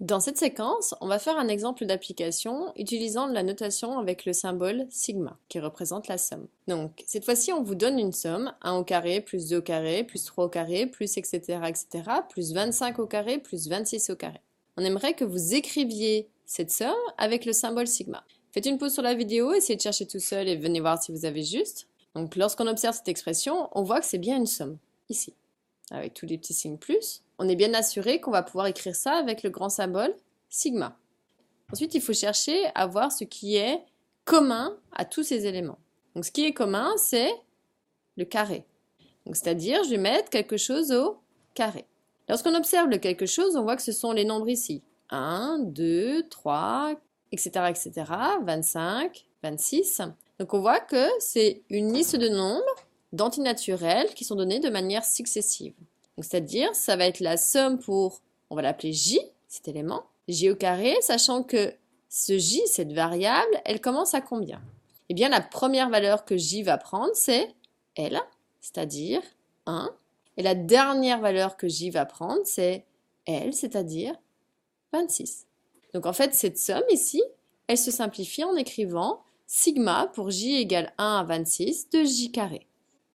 Dans cette séquence, on va faire un exemple d'application utilisant la notation avec le symbole sigma, qui représente la somme. Donc, cette fois-ci, on vous donne une somme, 1 au carré, plus 2 au carré, plus 3 au carré, plus etc., plus 25 au carré, plus 26 au carré. On aimerait que vous écriviez cette somme avec le symbole sigma. Faites une pause sur la vidéo, essayez de chercher tout seul et venez voir si vous avez juste. Donc, lorsqu'on observe cette expression, on voit que c'est bien une somme, ici, avec tous les petits signes plus. On est bien assuré qu'on va pouvoir écrire ça avec le grand symbole sigma. Ensuite, il faut chercher à voir ce qui est commun à tous ces éléments. Donc, ce qui est commun, c'est le carré. Donc, c'est-à-dire, je vais mettre quelque chose au carré. Lorsqu'on observe le quelque chose, on voit que ce sont les nombres ici. 1, 2, 3, etc., 25, 26. Donc, on voit que c'est une liste de nombres d'antinaturels qui sont donnés de manière successive. C'est-à-dire, ça va être la somme pour, on va l'appeler J, cet élément, J au carré, sachant que ce J, cette variable, elle commence à combien? Eh bien, la première valeur que J va prendre, c'est L, c'est-à-dire 1. Et la dernière valeur que J va prendre, c'est L, c'est-à-dire 26. Donc en fait, cette somme ici, elle se simplifie en écrivant sigma pour J égale 1 à 26 de J carré.